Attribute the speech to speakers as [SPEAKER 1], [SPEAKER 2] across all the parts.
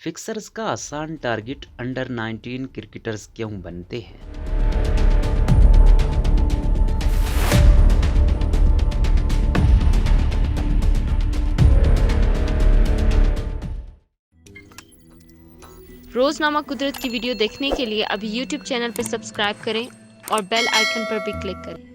[SPEAKER 1] Fixers का आसान target under 19 cricketers क्यों बनते हैं?
[SPEAKER 2] रोजनामा कुदरत की वीडियो देखने के लिए अभी YouTube चैनल पर सब्सक्राइब करें और बेल आइकन पर भी क्लिक करें।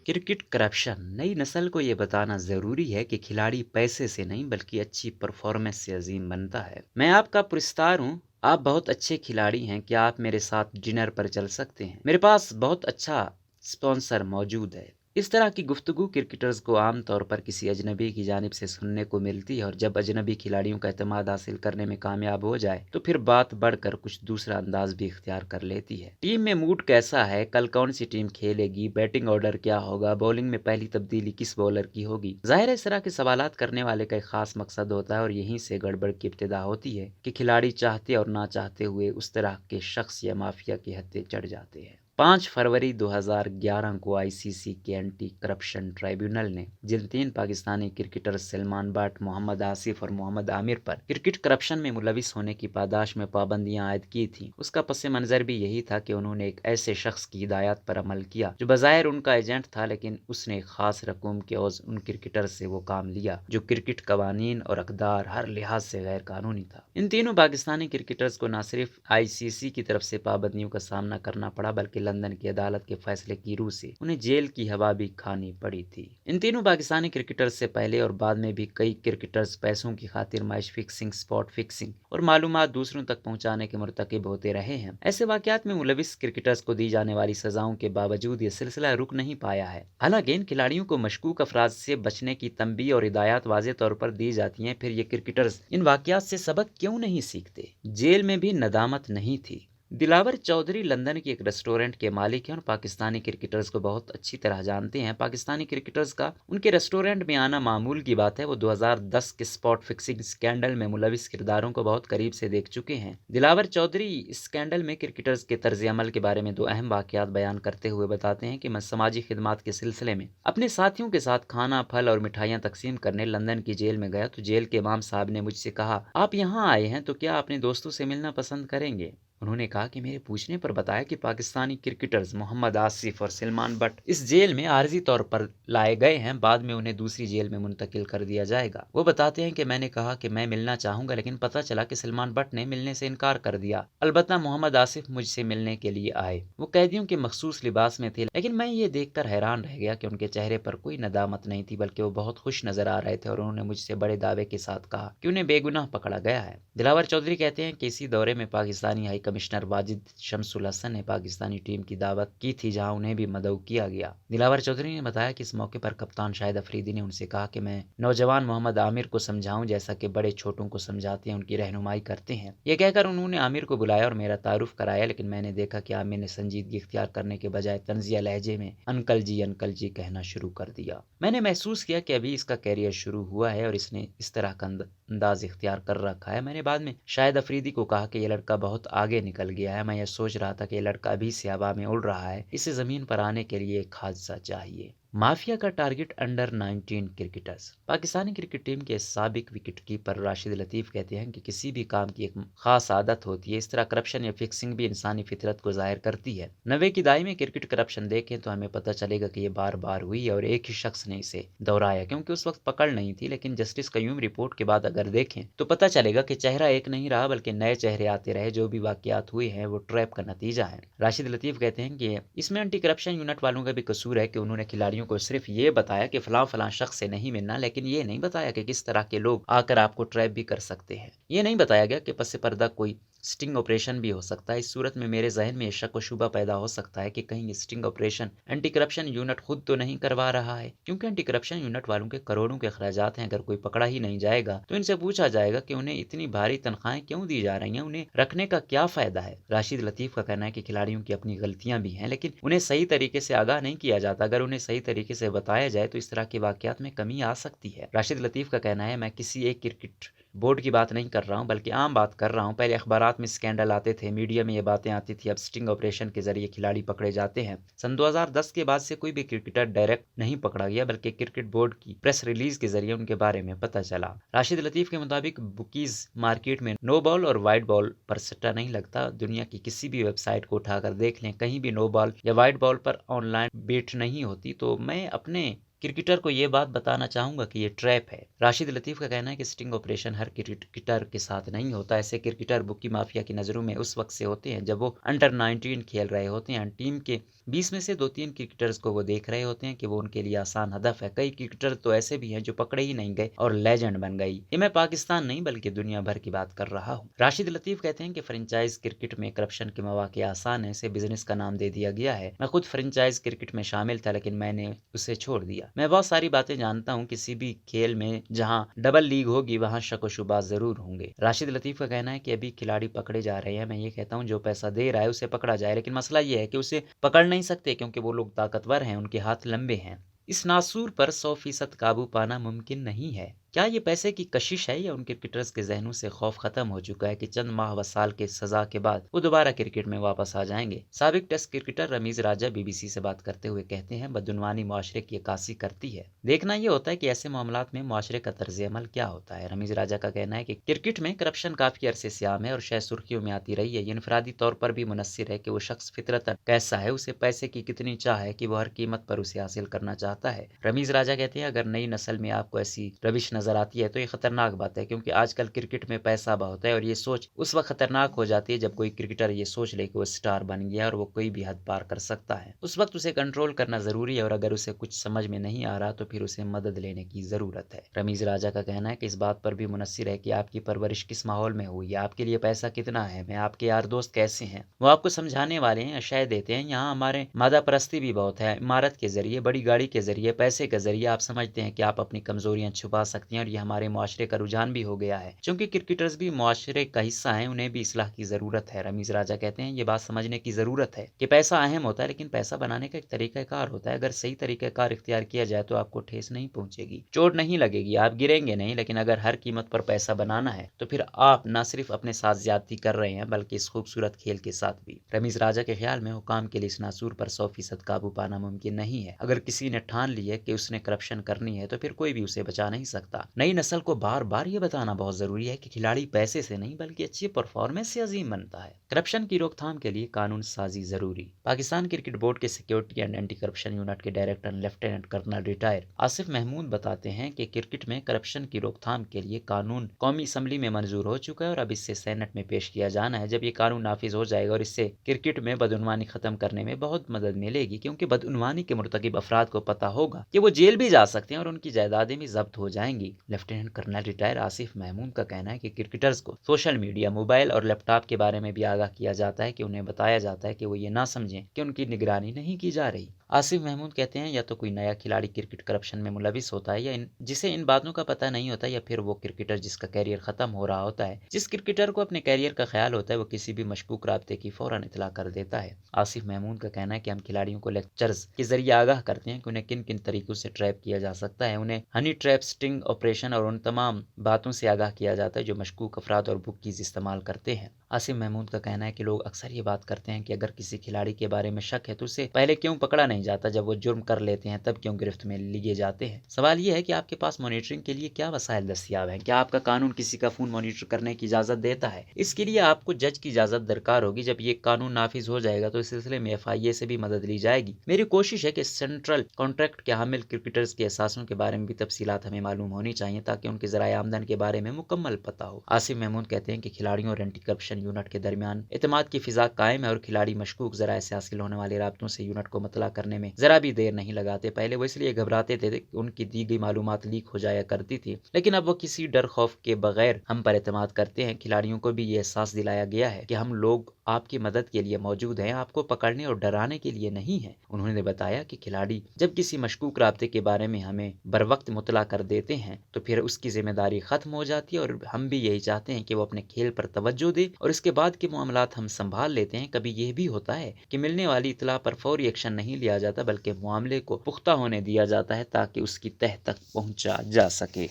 [SPEAKER 1] क्रिकेट करप्शन नई नस्ल को ये बताना जरूरी है कि खिलाड़ी पैसे से नहीं बल्कि अच्छी परफॉर्मेंस से अजीम बनता है। मैं आपका पुरस्कार हूँ। आप बहुत अच्छे खिलाड़ी हैं, क्या आप मेरे साथ डिनर पर चल सकते हैं? मेरे पास बहुत अच्छा स्पॉन्सर मौजूद है। इस तरह की गुफ्तगू क्रिकेटर्स को आमतौर पर किसी अजनबी की जानिब से सुनने को मिलती है, और जब अजनबी खिलाड़ियों का एतमाद हासिल करने में कामयाब हो जाए तो फिर बात बढ़कर कुछ दूसरा अंदाज भी इख्तियार कर लेती है। टीम में मूड कैसा है, कल कौन सी टीम खेलेगी, बैटिंग ऑर्डर क्या होगा, बॉलिंग में पहली तब्दीली किस बॉलर की होगी। जाहिर है इस तरह के सवालात करने वाले का एक खास मकसद होता है, और यहीं से गड़बड़ की इब्तिदा होती है कि खिलाड़ी चाहते और ना चाहते हुए उस तरह के शख्स या माफिया की हत्या चढ़ जाते हैं। 5 फरवरी 2011 को आईसीसी के एंटी करप्शन ट्राइब्यूनल ने जिन 3 पाकिस्तानी क्रिकेटर्स सलमान बट, मोहम्मद आसिफ और मोहम्मद आमिर पर क्रिकेट करप्शन में मुलविस होने की पादाश में पाबंदियां आयद की थी, उसका पस मंजर भी यही था कि उन्होंने एक ऐसे शख्स की हिदायत पर अमल किया जो बज़ाहिर उनका एजेंट था, लेकिन उसने एक खास रकूम के एवज उन क्रिकेटर से वो काम लिया जो क्रिकेट कवानीन और अकदार हर लिहाज से गैर कानूनी था। इन तीनों पाकिस्तानी क्रिकेटर्स को न सिर्फ आईसीसी की तरफ से पाबंदियों का सामना करना पड़ा, बल्कि लंदन की अदालत के फैसले की रूह से उन्हें जेल की हवा भी खानी पड़ी थी। इन तीनों पाकिस्तानी क्रिकेटर्स से पहले और बाद में भी कई क्रिकेटर्स पैसों की खातिर मैच फिक्सिंग, स्पॉट फिक्सिंग और मालूमात दूसरों तक पहुंचाने के मुर्तकिब होते रहे हैं। ऐसे वाकयात में मुलविस क्रिकेटर्स को दी जाने वाली सजाओं के बावजूद ये सिलसिला रुक नहीं पाया है। हालांकि इन खिलाड़ियों को मशकूक अफराद से बचने की तंबी और हिदायत वाज़ेह तौर पर दी जाती हैं, फिर ये क्रिकेटर्स इन वाकयात से सबक क्यों नहीं सीखते? जेल में भी नदामत नहीं थी। दिलावर चौधरी लंदन के एक रेस्टोरेंट के मालिक हैं और पाकिस्तानी क्रिकेटर्स को बहुत अच्छी तरह जानते हैं। पाकिस्तानी क्रिकेटर्स का उनके रेस्टोरेंट में आना मामूल की बात है। वो 2010 के स्पॉट फिक्सिंग स्कैंडल में मुलविस किरदारों को बहुत करीब से देख चुके हैं। दिलावर चौधरी इस स्कैंडल में क्रिकेटर्स के तर्ज अमल के बारे में 2 अहम वाकयात बयान करते हुए बताते हैं कि मैं समाजी खिदमात के सिलसिले में अपने साथियों के साथ खाना, फल और मिठाइयाँ तकसीम करने लंदन की जेल में गया तो जेल के इमाम साहब ने मुझसे कहा, आप यहाँ आए हैं तो क्या अपने दोस्तों से मिलना पसंद करेंगे? उन्होंने कहा कि मेरे पूछने पर बताया कि पाकिस्तानी क्रिकेटर्स मोहम्मद आसिफ और सलमान बट इस जेल में आर्जी तौर पर लाए गए हैं, बाद में उन्हें दूसरी जेल में मुंतकिल कर दिया जाएगा। वो बताते हैं कि मैंने कहा कि मैं मिलना चाहूंगा, लेकिन पता चला कि सलमान बट ने मिलने से इनकार कर दिया। अलबत्ता मोहम्मद आसिफ मुझसे मिलने के लिए आए। वो कैदियों के मखसूस लिबास में थे, लेकिन मैं ये देखकर हैरान रह गया कि उनके चेहरे पर कोई नदामत नहीं थी, बल्कि वो बहुत खुश नजर आ रहे थे, और उन्होंने मुझसे बड़े दावे के साथ कहा कि उन्हें बेगुनाह पकड़ा गया है। दिलावर चौधरी कहते हैं कि इसी दौरे में पाकिस्तानी हाई कमिश्नर वाजिद शमसुल हसन ने पाकिस्तानी टीम की दावत की थी, जहां उन्हें भी मदऊ किया गया। दिलावर चौधरी ने बताया कि इस मौके पर कप्तान शाहिद अफरीदी ने उनसे कहा कि मैं नौजवान मोहम्मद आमिर को समझाऊं जैसा कि बड़े छोटों को समझाते हैं, उनकी रहनुमाई करते हैं। ये कहकर उन्होंने आमिर को बुलाया और मेरा तारुफ कराया, लेकिन मैंने देखा कि आमिर ने संजीदगी इख्तियार करने के बजाय तंजिया लहजे में अंकल जी कहना शुरू कर दिया। मैंने महसूस किया कि अभी इसका कैरियर शुरू हुआ है और इसने इस तरह का अंदाज इख्तियार कर रखा है। मैंने बाद में शाहिद अफरीदी को कहा कि यह लड़का बहुत आगे निकल गया है। मैं यह सोच रहा था कि यह लड़का अभी से हवा में उड़ रहा है, इसे जमीन पर आने के लिए एक हादसा चाहिए। माफिया का target under 19 cricketers. Pakistani cricket team के साबिक विकेट कीपर राशिद लतीफ कहते हैं कि किसी भी काम की एक खास आदत होती है, इस तरह करप्शन या फिक्सिंग भी इंसानी फितरत को जाहिर करती है। 90 की दहाई में क्रिकेट करप्शन देखें तो हमें पता चलेगा कि ये बार बार हुई और एक ही शख्स ने इसे दोहराया, क्योंकि उस वक्त पकड़ नहीं थी। लेकिन जस्टिस कयूम रिपोर्ट के बाद अगर देखें तो पता चलेगा कि चेहरा एक नहीं रहा, बल्कि नए चेहरे आते रहे। जो भी वाकयात हुए हैं वो ट्रैप का नतीजा है। राशिद लतीफ कहते हैं कि इसमें एंटी करप्शन यूनिट वालों का भी कसूर है कि उन्होंने खिलाड़ियों को सिर्फ ये बताया कि फलां शख्स से नहीं मिलना, लेकिन ये नहीं बताया कि किस तरह के लोग आकर आपको ट्रैप भी कर सकते हैं। ये नहीं बताया गया कि पस पर्दा कोई स्टिंग ऑपरेशन भी हो सकता है। इस सूरत में मेरे जहन में शक व शुबा पैदा हो सकता है कि कहीं ये sting operation anti corruption unit खुद तो नहीं करवा रहा है, क्योंकि एंटी करप्शन यूनिट वालों के करोड़ों के अखराजात हैं। अगर कोई पकड़ा ही नहीं जाएगा तो इनसे पूछा जाएगा कि उन्हें इतनी भारी तनख्वाहें क्यों दी जा रही हैं, उन्हें रखने का क्या फायदा है। राशिद लतीफ का कहना है कि खिलाड़ियों की अपनी गलतियां भी हैं, लेकिन उन्हें सही तरीके से आगाह नहीं किया जाता। अगर उन्हें सही तरीके से बताया जाए तो इस तरह के वाकयात में कमी आ सकती है। राशिद लतीफ का कहना है, मैं किसी एक क्रिकेट बोर्ड की बात नहीं कर रहा हूँ बल्कि आम बात कर रहा हूँ। पहले अखबारात में स्कैंडल आते थे, मीडिया में ये बातें आती थी, अब स्टिंग ऑपरेशन के जरिए खिलाड़ी पकड़े जाते हैं। सन 2010 के बाद से कोई भी क्रिकेटर डायरेक्ट नहीं पकड़ा गया बल्कि क्रिकेट बोर्ड की प्रेस रिलीज के जरिए उनके बारे में पता चला। राशिद लतीफ के मुताबिक बुकीज मार्केट में नो बॉल और वाइट बॉल पर सट्टा नहीं लगता। दुनिया की किसी भी वेबसाइट को उठाकर देख लें, कहीं भी नो बॉल या वाइट बॉल पर ऑनलाइन बेट नहीं होती। तो मैं अपने क्रिकेटर को ये बात बताना चाहूंगा कि ये ट्रैप है। राशिद लतीफ का कहना है कि स्टिंग ऑपरेशन हर क्रिकेटर के साथ नहीं होता। ऐसे क्रिकेटर बुकी माफिया की नजरों में उस वक्त से होते हैं जब वो अंडर 19 खेल रहे होते हैं। टीम के 20 में से 2-3 क्रिकेटर्स को वो देख रहे होते हैं कि वो उनके लिए आसान हदफ है। कई क्रिकेटर तो ऐसे भी हैं जो पकड़े ही नहीं गए और लेजेंड बन गई। ये मैं पाकिस्तान नहीं बल्कि दुनिया भर की बात कर रहा हूँ। राशिद लतीफ कहते हैं कि फ्रेंचाइज क्रिकेट में करप्शन के मौके आसान है, इसे बिजनेस का नाम दे दिया गया है। मैं खुद फ्रेंचाइज क्रिकेट में शामिल था लेकिन मैंने उसे छोड़ दिया। मैं बहुत सारी बातें जानता हूँ, किसी भी खेल में जहाँ डबल लीग होगी वहाँ शक व शुबात जरूर होंगे। राशिद लतीफ का कहना है कि अभी खिलाड़ी पकड़े जा रहे हैं। मैं ये कहता हूँ जो पैसा दे रहा है उसे पकड़ा जाए, लेकिन मसला ये है कि उसे पकड़ नहीं सकते क्योंकि वो लोग ताकतवर हैं, उनके हाथ लंबे हैं। इस नासूर पर 100% काबू पाना मुमकिन नहीं है। क्या ये पैसे की कशिश है या उन क्रिकेटर्स के जहनों से खौफ खत्म हो चुका है कि चंद माह व साल के सजा के बाद वो दोबारा क्रिकेट में वापस आ जाएंगे? साबिक टेस्ट क्रिकेटर रमीज राजा बीबीसी से बात करते हुए कहते हैं, बदउनवानी मुआशरे की अक्कासी करती है। देखना ये होता है कि ऐसे मामलात में मुआशरे का तर्ज अमल क्या होता है। रमीज राजा का कहना है कि क्रिकेट में करप्शन काफी अरसे से आम है और शायद सुर्खियों में आती रही है। ये इनफरादी तौर पर भी मुनस्सिर है कि वो शख्स फितरतन कैसा है, उसे पैसे की कितनी चाह है कि वो हर कीमत पर उसे हासिल करना चाहता है। रमीज राजा कहते हैं, अगर नई नस्ल में आपको ऐसी रविश नजर आती है तो ये खतरनाक बात है, क्योंकि आजकल क्रिकेट में पैसा बहुत है और ये सोच उस वक्त खतरनाक हो जाती है जब कोई क्रिकेटर ये सोच ले कि वो स्टार बन गया और वो कोई भी हद पार कर सकता है। उस वक्त उसे कंट्रोल करना जरूरी है और अगर उसे कुछ समझ में नहीं आ रहा तो फिर उसे मदद लेने की जरूरत है। रमीज राजा का कहना है कि इस बात पर भी मुनस्सिर है कि आपकी परवरिश किस माहौल में हुई है, आपके लिए पैसा कितना है, मैं आपके यार दोस्त कैसे हैं, वो आपको समझाने वाले हैं या शय देते हैं। यहाँ हमारे मादा परस्ती भी बहुत है। इमारत के जरिए, बड़ी गाड़ी के जरिए, पैसे के जरिए आप समझते हैं कि आप अपनी कमजोरियां छुपा सकती हैं और ये हमारे मुआशरे का रुझान भी हो गया है। क्योंकि क्रिकेटर्स भी मुआशरे का हिस्सा हैं, उन्हें भी इस्लाह की जरूरत है। रमीज राजा कहते हैं, ये बात समझने की जरूरत है कि पैसा अहम होता है लेकिन पैसा बनाने का एक तरीकाकार होता है। अगर सही तरीकाकार इख्तियार किया जाए तो आपको ठेस नहीं पहुंचेगी, चोट नहीं लगेगी, आप गिरेंगे नहीं। लेकिन अगर हर कीमत पर पैसा बनाना है तो फिर आप न सिर्फ अपने साथ ज्यादती कर रहे हैं बल्कि इस खूबसूरत खेल के साथ भी। रमीज राजा के ख्याल में हुकाम के लिए इस नासूर पर 100% काबू पाना मुमकिन नहीं है। अगर किसी ने ठान ली है कि उसने करप्शन करनी है तो फिर कोई भी उसे बचा नहीं सकता। नई नस्ल को बार बार ये बताना बहुत जरूरी है कि खिलाड़ी पैसे से नहीं बल्कि अच्छी परफॉर्मेंस से अजीम बनता है। करप्शन की रोकथाम के लिए कानून साजी जरूरी। पाकिस्तान क्रिकेट बोर्ड के security and anti corruption unit के director lieutenant colonel retire Asif Mahmood बताते हैं कि क्रिकेट में करप्शन की रोकथाम के लिए कानून कौमी असम्बली में मंजूर हो चुका है और अब इससे सेनेट में पेश किया जाना है। जब ये कानून नाफिज हो जाएगा और इससे क्रिकेट में बदउनवानी खत्म करने में बहुत मदद मिलेगी, क्योंकि बदउनवानी के मुर्तकिब अफराद को पता होगा कि वो जेल भी जा सकते हैं और उनकी जायदादें भी जब्त हो जाएंगी। Lieutenant colonel retire Asif Mahmood का कहना है कि क्रिकेटर्स को सोशल मीडिया, मोबाइल और लैपटॉप के बारे में भी आगाह किया जाता है कि उन्हें बताया जाता है कि वो ये ना समझें कि उनकी निगरानी नहीं की जा रही। आसिफ महमूद कहते हैं, या तो कोई नया खिलाड़ी क्रिकेट करप्शन में मुलविस होता है या जिसे इन बातों का पता नहीं होता, या फिर वो क्रिकेटर जिसका कैरियर खत्म हो रहा होता है। जिस क्रिकेटर को अपने कैरियर का ख्याल होता है वो किसी भी मशकूक राब्ते की फौरन इतला कर देता है। आसिफ महमूद का कहना है कि हम खिलाड़ियों को लेक्चर्स के जरिए आगाह करते हैं कि उन्हें किन किन तरीकों से ट्रैप किया जा सकता है। उन्हें हनी ट्रैप, स्टिंग ऑपरेशन और उन तमाम बातों से आगाह किया जाता है जो मशकूक अफराद और बुकीज इस्तेमाल करते हैं। आसिफ महमूद का कहना है कि लोग अक्सर ये बात करते हैं कि अगर किसी खिलाड़ी के बारे में शक है तो उसे पहले क्यों पकड़ा नहीं जाता, जब वो जुर्म कर लेते हैं तब क्यों गिरफ्त में लिए जाते हैं। सवाल ये है कि आपके पास मॉनिटरिंग के लिए क्या वसाइल दस्तियाब हैं? क्या आपका कानून किसी का फोन मॉनिटर करने की इजाजत देता है? इसके लिए आपको जज की इजाजत दरकार होगी। जब ये कानून नाफिज हो जाएगा तो इस सिलसिले में FIA से भी मदद ली जाएगी। मेरी कोशिश है कि सेंट्रल कॉन्ट्रैक्ट के हामिल क्रिकेटर्स के एहसासों के बारे में भी तफसीलात हमें मालूम होनी चाहिए ताकि उनके ज़राए आमदन के बारे में मुकम्मल पता हो। आसिफ महमूद कहते हैं कि खिलाड़ियों और एंटी करप्शन यूनिट के दरमियान एतमाद की फिजा कायम है और खिलाड़ी मशकूक ज़राए से हासिल होने वाले राब्तों से यूनिट को मतला करने में जरा भी देर नहीं लगाते। पहले वो इसलिए घबराते थे कि उनकी दी गई मालूमात लीक हो जाया करती थी, लेकिन अब वो किसी डर खौफ के बगैर हम पर एतमाद करते हैं। खिलाड़ियों को भी ये एहसास दिलाया गया है कि हम लोग आपकी मदद के लिए मौजूद हैं, आपको पकड़ने और डराने के लिए नहीं है। उन्होंने बताया कि खिलाड़ी जब किसी मशकूक राब्ते के बारे में हमें बर वक्त मुतला कर देते हैं तो फिर उसकी जिम्मेदारी खत्म हो जाती है और हम भी यही चाहते हैं कि वो अपने खेल पर तवज्जो दे और इसके बाद के मामलात हम संभाल लेते हैं। कभी यह भी होता है कि मिलने वाली इतला पर फौरी एक्शन नहीं लिया जाता बल्कि मामले को पुख्ता होने दिया जाता है ताकि उसकी तह तक पहुंचा जा सके।